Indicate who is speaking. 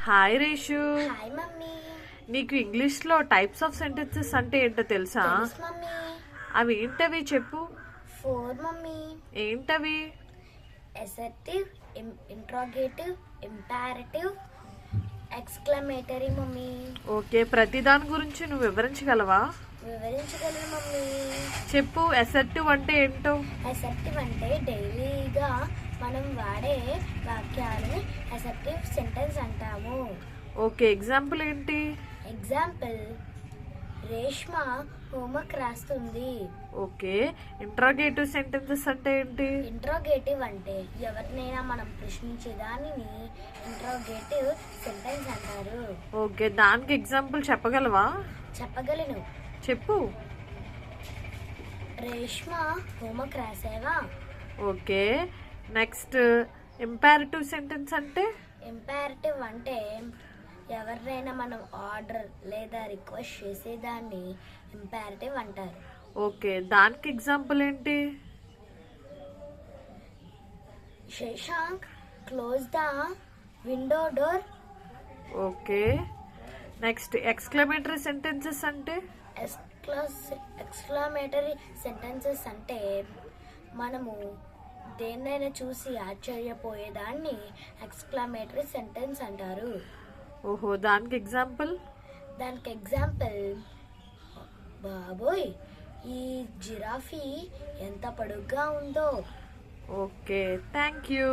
Speaker 1: Hi Reshu.
Speaker 2: Hi mummy.
Speaker 1: నీకు English లో types of sentences అంటే ఏంటో తెలుసా?
Speaker 2: తెలుసు మమ్మీ.
Speaker 1: అవి ఏంటవి చెప్పు.
Speaker 2: 4 మమ్మీ.
Speaker 1: ఏంటవి?
Speaker 2: Assertive, interrogative, imperative, exclamatory mummy.
Speaker 1: Okay, ప్రతి దాని గురించి నువ్వు వివరించగలవా?
Speaker 2: వివరించగలను మమ్మీ.
Speaker 1: చెప్పు. అసర్టివ్ అంటే ఏంటో?
Speaker 2: అసర్టివ్ అంటే డైలీగా మనం వాడే వాక్యాలని అసర్టివ్ సెంటెన్స్ అంటాము.
Speaker 1: ఓకే, ఎగ్జాంపుల్ ఏంటి?
Speaker 2: ఎగ్జాంపుల్, రేష్మ హోంవర్క్ రాస్తుంది.
Speaker 1: ఓకే, ఇంట్రాగేటివ్ సెంటెన్సెస్ అంటే ఏంటి?
Speaker 2: ఇంట్రోగేటివ్ అంటే ఎవరినైనా మనం ప్రశ్నించే దానిని ఇంట్రోగేటివ్ సెంటెన్స్ అంటారు.
Speaker 1: ఓకే, దానికి ఎగ్జాంపుల్ చెప్పగలవా?
Speaker 2: చెప్పగలను.
Speaker 1: చెప్పు.
Speaker 2: రేష్మ హోంవర్క్ రాసావా?
Speaker 1: ఓకే, నెక్స్ట్ ఇంపారేటివ్ సెంటెన్స్ అంటే?
Speaker 2: ఇంపారేటివ్ అంటే ఎవరినైనా మనం ఆర్డర్ లేదా రిక్వెస్ట్ చేసేదాన్ని ఇంపారేటివ్ అంటారు.
Speaker 1: ఓకే, దానికి ఎగ్జాంపుల్ ఏంటి?
Speaker 2: Shashank close the window door.
Speaker 1: Okay, next exclamatory sentences అంటే?
Speaker 2: ఎక్స్క్లమేటరీ సెంటెన్సెస్ అంటే మనము దేన్నైనా చూసి ఆశ్చర్యపోయేదాన్ని ఎక్స్క్లమేటరీ సెంటెన్స్ అంటారు.
Speaker 1: ఓహో, దానికి ఎగ్జాంపుల్?
Speaker 2: దానికి ఎగ్జాంపుల్, బాబోయ్ ఈ జిరాఫీ ఎంత పొడుగ్గా ఉందో.
Speaker 1: Okay, thank you.